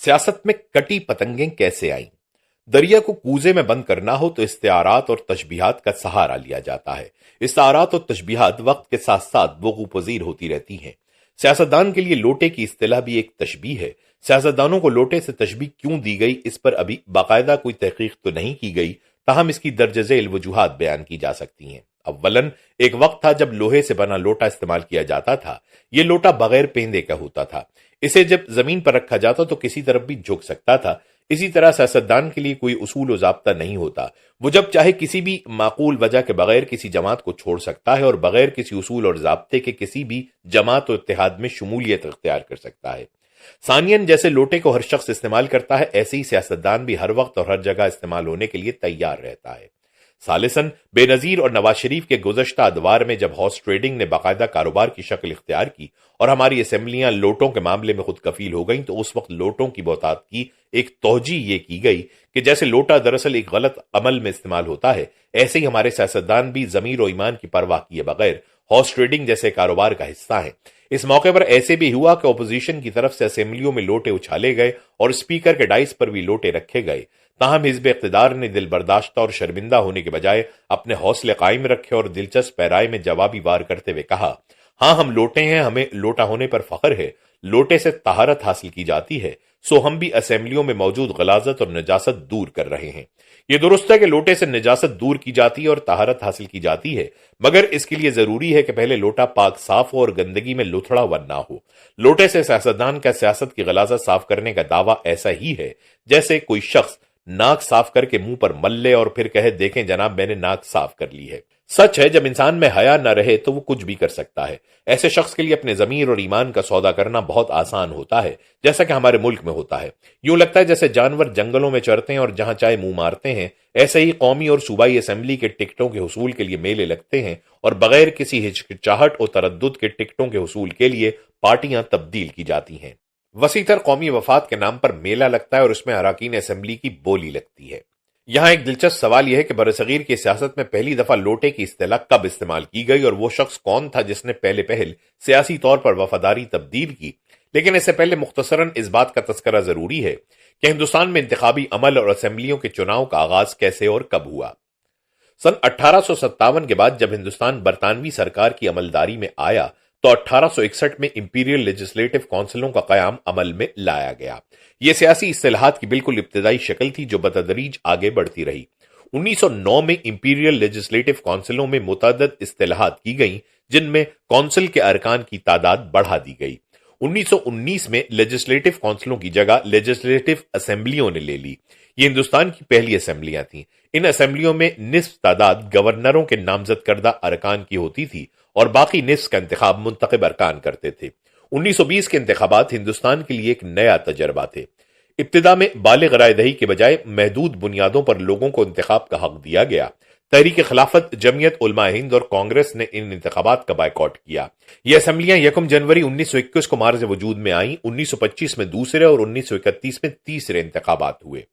सियासत में कटी पतंगें कैसे आईं? दरिया को कूजे में बंद करना हो तो इस्तिआरात और तशबीहात का सहारा लिया जाता है। इस्तिआरात और तशबीहात वक्त के साथ साथ वकूअ पजीर होती रहती हैं। सियासतदान के लिए लोटे की इस्तिलाह भी एक तशबीह है। सियासतदानों को लोटे से तशबीह क्यों दी गई, इस पर अभी बाकायदा कोई तहकीक तो नहीं की गई, ताहम इसकी दर्ज झेल वजूहात बयान की जा सकती हैं। अव्वलन एक वक्त था जब लोहे से बना लोटा इस्तेमाल किया जाता था। यह लोटा बगैर पेंदे का होता था। इसे जब जमीन पर रखा जाता तो किसी तरफ भी झुक सकता था। इसी तरह सियासतदान के लिए कोई उसूल व ज़ाब्ता नहीं होता। वो जब चाहे किसी भी माकूल वजह के बगैर किसी जमात को छोड़ सकता है और बगैर किसी उसूल और ज़ाब्ते के किसी भी जमात और इत्तेहाद में शमूलियत इख्तियार कर सकता है। सानियन जैसे लोटे को हर शख्स इस्तेमाल करता है, ऐसे ही सियासतदान भी हर वक्त और हर जगह इस्तेमाल होने के लिए तैयार रहता है। सालिसन बेनजीर और नवाज शरीफ के गुज़श्ता अदवार में जब हॉर्स ट्रेडिंग ने बाकायदा कारोबार की शक्ल इख्तियार की और हमारी असेंबलियां लोटों के मामले में खुद कफील हो गईं, तो उस वक्त लोटों की बहुतात की एक तौजी ये की गई कि जैसे लोटा दरअसल एक गलत अमल में इस्तेमाल होता है, ऐसे ही हमारे सियासतदान भी ज़मीर और ईमान की परवाह किए बगैर हॉर्स ट्रेडिंग जैसे कारोबार का हिस्सा है। इस मौके पर ऐसे भी हुआ कि अपोजिशन की तरफ से असेंबलियों में लोटे उछाले गए और स्पीकर के डाइस पर भी लोटे रखे गए। ताहम हिज़्ब इक़्तिदार ने दिल बर्दाश्ता और शर्मिंदा होने के बजाय अपने हौसले कायम रखे और दिलचस्प पैराए में जवाबी वार करते हुए कहा, हाँ हम लोटे हैं, हमें लोटा होने पर फख्र है, लोटे से तहारत हासिल की जाती है, सो हम भी असेंबलियों में मौजूद गलाजत और नजासत दूर कर रहे हैं। ये दुरुस्त है कि लोटे से नजासत दूर की जाती है और तहारत हासिल की जाती है, मगर इसके लिए जरूरी है कि पहले लोटा पाक साफ हो और गंदगी में लुथड़ा हुआ ना हो। लोटे से सियासतदान का सियासत की गलाजत साफ करने का दावा ऐसा ही है जैसे कोई शख्स नाक साफ करके मुंह पर मल ले और फिर कहे, देखें जनाब मैंने नाक साफ कर ली है। सच है, जब इंसान में हया न रहे तो वो कुछ भी कर सकता है। ऐसे शख्स के लिए अपने जमीर और ईमान का सौदा करना बहुत आसान होता है, जैसा कि हमारे मुल्क में होता है। यूं लगता है जैसे जानवर जंगलों में चरते हैं और जहां चाहे मुंह मारते हैं, ऐसे ही कौमी और सूबाई असेंबली के टिकटों के हुसूल के लिए मेले लगते हैं और बगैर किसी हिचकिचाहट और तरद्दुद के टिकटों के हुसूल के लिए पार्टियां तब्दील की जाती हैं। वसीतर कौमी वफाद के नाम पर मेला लगता है और उसमें अराकीन असेंबली की बोली लगती है। यहां एक दिलचस्प सवाल यह है कि बरसगीर की सियासत में पहली दफा लोटे की इस्तिलाह कब इस्तेमाल की गई और वो शख्स कौन था जिसने पहले सियासी तौर पर वफादारी तब्दील की। लेकिन इससे पहले मुख्तसरन इस बात का तस्करा जरूरी है कि हिंदुस्तान में इंतखाबी अमल और असेंबलियों के चुनाव का आगाज कैसे और कब हुआ। सन 1857 के बाद जब हिंदुस्तान बरतानवी सरकार की अमलदारी में आया तो 1861 में इंपीरियल लेजिस्लेटिव काउंसिलों का कयाम अमल में लाया गया। यह सियासी इस्तिलाहात की बिल्कुल इब्तदाई शक्ल थी जो बतदरीज आगे बढ़ती रही। 1909 में इंपीरियल लेजिस्लेटिव काउंसिलों में मुतअद्दिद इस्तिलाहात की गईं, जिनमें काउंसिल के अरकान की तादाद बढ़ा दी गई। 1919 में लेजिस्लेटिव काउंसिलों की जगह लेजिस्लेटिव असेंबलियों ने ले ली। ये हिंदुस्तान की पहली असेंबलियां थीं। इन असेंबलियों में निस्फ तादाद गवर्नरों के नामजद करदा अरकान की होती थी और बाकी निस्फ का इंतखाब मुंतखब अरकान करते थे। 1920 के इंतखाबात हिंदुस्तान के लिए एक नया तजर्बा थे। इब्तिदा में बालिग राय दही के बजाय महदूद बुनियादों पर लोगों को इंतखाब का हक दिया गया। तहरीक खिलाफत, जमीयत उलमा हिंद और कांग्रेस ने इन इंतखाबात का बायकॉट किया। ये असेंबलियां 1 जनवरी 1921 को मार्ज वजूद में आईं। 1925 में दूसरे और 1931 में तीसरे इंतखाबात हुए।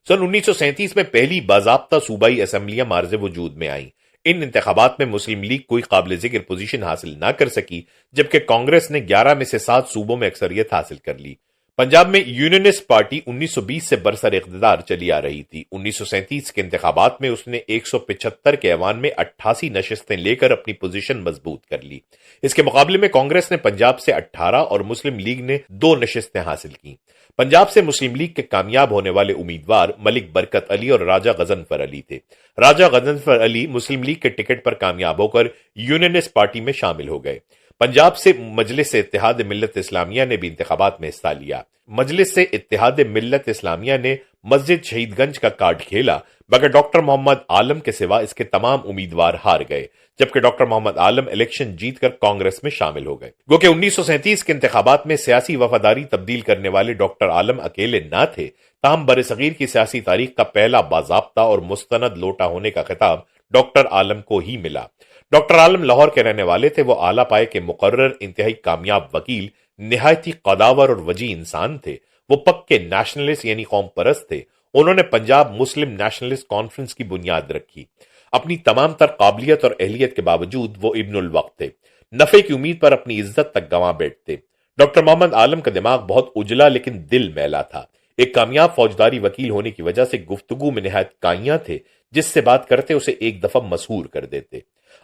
सन 1937 में पहली बाजाब्ता सूबाई असेंबलियां मार्ज वजूद में आईं। इन इंतखाबात में मुस्लिम लीग कोई काबिल जिक्र पोजीशन हासिल ना कर सकी, जबकि कांग्रेस ने 11 में से 7 सूबों में अक्सरियत हासिल कर ली। पंजाब में यूनियनिस्ट पार्टी 1920 से बरसर इख्तिदार चली आ रही थी। 1937 के इंतखाबात में उसने 175 के ऐवान में 88 नशिस्तें लेकर अपनी पोजीशन मजबूत कर ली। इसके मुकाबले में कांग्रेस ने पंजाब से 18 और मुस्लिम लीग ने 2 नशिस्तें हासिल की। पंजाब से मुस्लिम लीग के कामयाब होने वाले उम्मीदवार मलिक बरकत अली और राजा गजनफर अली थे। राजा गजनफर अली मुस्लिम लीग के टिकट पर कामयाब होकर यूनियनिस्ट पार्टी में शामिल हो गए। पंजाब से मजलिस इत्तेहाद मिल्लत इस्लामिया ने भी इंतखाबात में हिस्सा लिया। मजलिस से इत्तेहाद मिल्लत इस्लामिया ने मस्जिद शहीदगंज का कार्ड खेला, मगर डॉक्टर मोहम्मद आलम के सिवा इसके तमाम उम्मीदवार हार गए, जबकि डॉक्टर मोहम्मद आलम इलेक्शन जीतकर कांग्रेस में शामिल हो गए। गो कि 1937 के इंतखाबात में सियासी वफादारी तब्दील करने वाले डॉक्टर आलम अकेले न थे, ताहम बरसगीर की सियासी तारीख का पहला बाजाब्ता और मुस्तनद लोटा होने का खिताब डॉक्टर आलम को ही मिला। डॉक्टर आलम लाहौर के रहने वाले थे। वो आला पाए के मुकर्रर, इंतहाई कामयाब वकील, निहायती कदावर और वजी इंसान थे। वो पक्के नेशनलिस्ट यानी कौम परस्त थे। उन्होंने पंजाब मुस्लिम नेशनलिस्ट कॉन्फ्रेंस की बुनियाद रखी। अपनी तमाम तर काबिलियत और अहलियत के बावजूद वो इब्नुल वक्त थे। नफे की उम्मीद पर अपनी इज्जत तक गंवा बैठते। डॉक्टर मोहम्मद आलम का दिमाग बहुत उजला लेकिन दिल मैला था। ایک کامیاب فوجداری وکیل ہونے کی وجہ سے گفتگو میں نہایت کائیاں تھے، جس سے بات کرتے اسے ایک دفعہ مسحور کر دیتے۔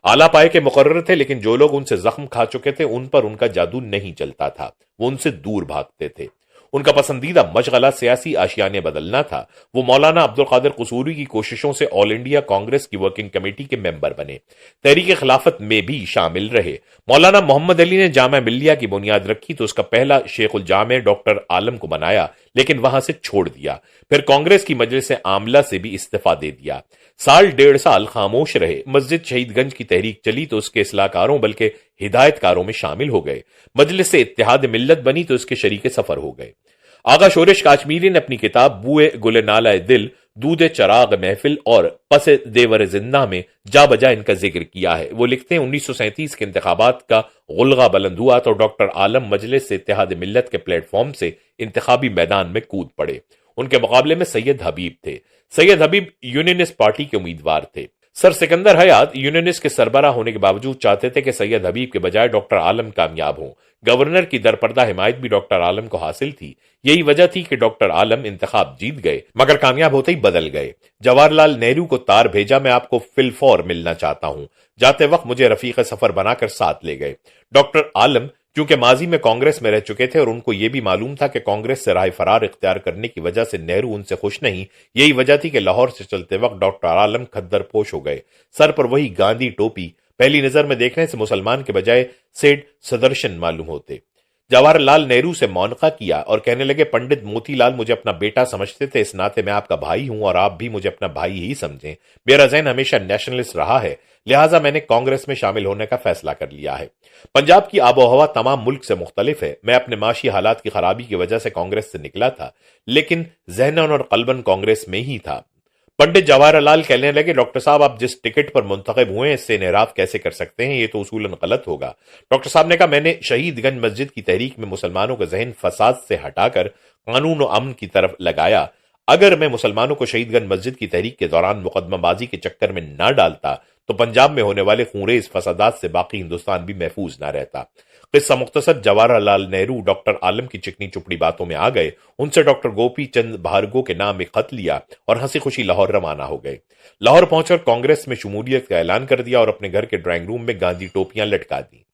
اعلیٰ پائے کے مقرر تھے، لیکن جو لوگ ان سے زخم کھا چکے تھے ان پر ان کا جادو نہیں چلتا تھا، وہ ان سے دور بھاگتے تھے۔ ان کا پسندیدہ مشغلہ سیاسی آشیانے بدلنا تھا۔ وہ مولانا عبدالقادر قصوری کی کوششوں سے آل انڈیا کانگریس کی ورکنگ کمیٹی کے ممبر بنے، تحریک خلافت میں بھی شامل رہے۔ مولانا محمد علی نے جامعہ ملیہ کی بنیاد رکھی تو اس کا پہلا شیخ الجامع ڈاکٹر عالم کو بنایا، لیکن وہاں سے چھوڑ دیا۔ پھر کانگریس کی مجلس عاملہ سے بھی استعفیٰ دے دیا۔ سال ڈیڑھ سال خاموش رہے۔ مسجد شہید گنج کی تحریک چلی تو اس کے اصلاح کاروں بلکہ ہدایت کاروں میں شامل ہو گئے۔ مجلس سے اتحاد ملت بنی تو اس کے شریک سفر ہو گئے۔ آغا شورش کاشمیری نے اپنی کتاب بوئے گل نالہ دل، دودھ چراغ محفل اور پس دیور زندہ میں جا بجا ان کا ذکر کیا ہے۔ وہ لکھتے ہیں 1937 کے انتخابات کا غلغہ بلند ہوا تو ڈاکٹر عالم مجلس سے اتحاد ملت کے پلیٹ فارم سے انتخابی میدان میں کود پڑے۔ ان کے مقابلے میں سید حبیب تھے۔ سید حبیب یونینسٹ پارٹی کے امیدوار تھے۔ سر سکندر حیات یونینسٹ کے سربراہ ہونے کے باوجود چاہتے تھے کہ سید حبیب کے بجائے ڈاکٹر عالم کامیاب ہوں۔ گورنر کی درپردہ حمایت بھی ڈاکٹر عالم کو حاصل تھی۔ یہی وجہ تھی کہ ڈاکٹر عالم انتخاب جیت گئے، مگر کامیاب ہوتے ہی بدل گئے۔ جواہر لال نہرو کو تار بھیجا، میں آپ کو فل فور ملنا چاہتا ہوں۔ جاتے وقت مجھے رفیق سفر بنا کر ساتھ لے گئے۔ ڈاکٹر عالم کیونکہ ماضی میں کانگریس میں رہ چکے تھے اور ان کو یہ بھی معلوم تھا کہ کانگریس سے راہ فرار اختیار کرنے کی وجہ سے نہرو ان سے خوش نہیں، یہی وجہ تھی کہ لاہور سے چلتے وقت ڈاکٹر عالم کھدر پوش ہو گئے، سر پر وہی گاندھی ٹوپی، پہلی نظر میں دیکھنے سے مسلمان کے بجائے سیڈ سدرشن معلوم ہوتے۔ جواہر لال نہرو سے معانقہ کیا اور کہنے لگے پنڈت موتی لال مجھے اپنا بیٹا سمجھتے تھے، اس ناطے میں آپ کا بھائی ہوں اور آپ بھی مجھے اپنا بھائی ہی سمجھیں۔ میرا ذہن ہمیشہ نیشنلسٹ رہا ہے، لہٰذا میں نے کانگریس میں شامل ہونے کا فیصلہ کر لیا ہے۔ پنجاب کی آب و ہوا تمام ملک سے مختلف ہے۔ میں اپنے معاشی حالات کی خرابی کی وجہ سے کانگریس سے نکلا تھا، لیکن ذہناً اور قلباً کانگریس میں ہی تھا۔ پنڈت جواہر لال کہنے لگے ڈاکٹر صاحب آپ جس ٹکٹ پر منتخب ہوئے اس سے انحراف کیسے کر سکتے ہیں، یہ تو اصولاً غلط ہوگا۔ ڈاکٹر صاحب نے کہا میں نے شہید گنج مسجد کی تحریک میں مسلمانوں کا ذہن فساد سے ہٹا کر قانون و امن کی طرف لگایا۔ اگر میں مسلمانوں کو شہید گنج مسجد کی تحریک کے دوران مقدمہ بازی کے چکر میں نہ ڈالتا تو پنجاب میں ہونے والے خونریز فسادات سے باقی ہندوستان بھی محفوظ نہ رہتا۔ قصہ مختصر، جواہر لال نہرو ڈاکٹر عالم کی چکنی چپڑی باتوں میں آ گئے، ان سے ڈاکٹر گوپی چند بھارگو کے نام ایک خط لیا اور ہنسی خوشی لاہور روانہ ہو گئے۔ لاہور پہنچ کر کانگریس میں شمولیت کا اعلان کر دیا اور اپنے گھر کے ڈرائنگ روم میں گاندھی ٹوپیاں لٹکا دیں۔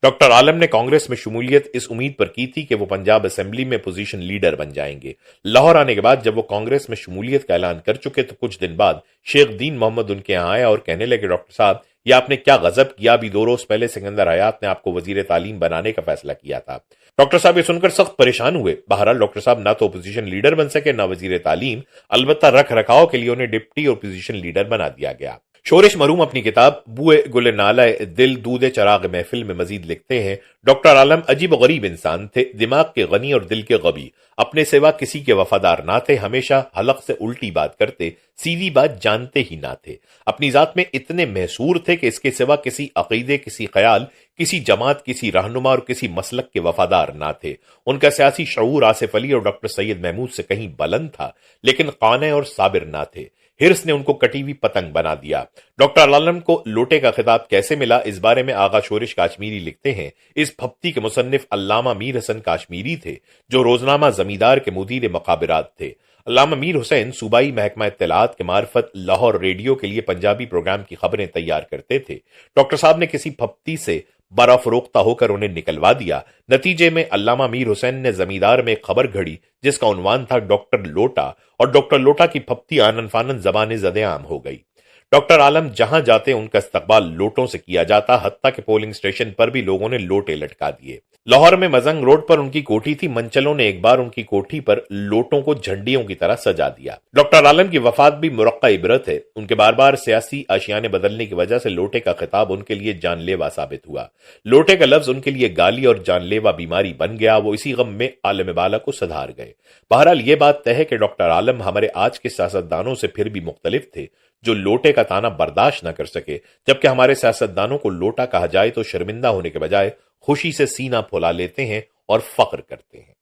ڈاکٹر عالم نے کانگریس میں شمولیت اس امید پر کی تھی کہ وہ پنجاب اسمبلی میں پوزیشن لیڈر بن جائیں گے۔ لاہور آنے کے بعد جب وہ کانگریس میں شمولیت کا اعلان کر چکے تو کچھ دن بعد شیخ دین محمد ان کے یہاں آیا اور کہنے لگے ڈاکٹر صاحب یہ آپ نے کیا غضب کیا، ابھی 2 روز پہلے سکندر حیات نے آپ کو وزیر تعلیم بنانے کا فیصلہ کیا تھا۔ ڈاکٹر صاحب یہ سن کر سخت پریشان ہوئے۔ بہرحال ڈاکٹر صاحب نہ تو اپوزیشن لیڈر بن سکے نہ وزیر تعلیم، البتہ رکھ رکھاؤ کے لیے انہیں ڈپٹی اپوزیشن لیڈر بنا دیا گیا۔ شورش مرحوم اپنی کتاب بوئے گل نالہ دل دودھ چراغ محفل میں مزید لکھتے ہیں ڈاکٹر عالم عجیب و غریب انسان تھے، دماغ کے غنی اور دل کے غبی، اپنے سوا کسی کے وفادار نہ تھے، ہمیشہ حلق سے الٹی بات کرتے، سیدھی بات جانتے ہی نہ تھے، اپنی ذات میں اتنے محصور تھے کہ اس کے سوا کسی عقیدے، کسی خیال، کسی جماعت، کسی رہنما اور کسی مسلک کے وفادار نہ تھے۔ ان کا سیاسی شعور آصف علی اور ڈاکٹر سید محمود سے کہیں بلند تھا، لیکن قانع اور صابر نہ تھے۔ ہرس نے ان کو کٹی ہوئی پتنگ بنا دیا۔ ڈاکٹر عالم کو لوٹے کا خطاب کیسے ملا، اس بارے میں آغا شورش کاشمیری لکھتے ہیں اس پھپتی کے مصنف علامہ میر حسن کاشمیری تھے جو روزنامہ زمیندار کے مدیر مخابرات تھے۔ علامہ میر حسین صوبائی محکمہ اطلاعات کے معرفت لاہور ریڈیو کے لیے پنجابی پروگرام کی خبریں تیار کرتے تھے۔ ڈاکٹر صاحب نے کسی پھپتی سے برا فروختہ ہو کر انہیں نکلوا دیا۔ نتیجے میں علامہ میر حسین نے زمیندار میں ایک خبر گھڑی جس کا عنوان تھا ڈاکٹر لوٹا، اور ڈاکٹر لوٹا کی پھپتی آنن فانن زبان زد عام ہو گئی۔ ڈاکٹر عالم جہاں جاتے ان کا استقبال لوٹوں سے کیا جاتا، حتیٰ کہ پولنگ سٹیشن پر بھی لوگوں نے لوٹے لٹکا دیے۔ لاہور میں مزنگ روڈ پر ان کی کوٹھی تھی، منچلوں نے ایک بار ان کی کوٹھی پر لوٹوں کو جھنڈیوں کی طرح سجا دیا۔ ڈاکٹر عالم کی وفات بھی مرقع عبرت ہے۔ ان کے بار بار سیاسی آشیانے بدلنے کی وجہ سے لوٹے کا خطاب ان کے لیے جان لیوا ثابت ہوا۔ لوٹے کا لفظ ان کے لیے گالی اور جان لیوا بیماری بن گیا، وہ اسی غم میں عالم بالا کو سدھار گئے۔ بہرحال یہ بات طے ہے کہ ڈاکٹر عالم ہمارے آج کے سیاستدانوں سے پھر بھی مختلف تھے جو لوٹے کا تانا برداشت نہ کر سکے، جبکہ ہمارے سیاستدانوں کو لوٹا کہا جائے تو شرمندہ ہونے کے بجائے خوشی سے سینہ پھولا لیتے ہیں اور فخر کرتے ہیں۔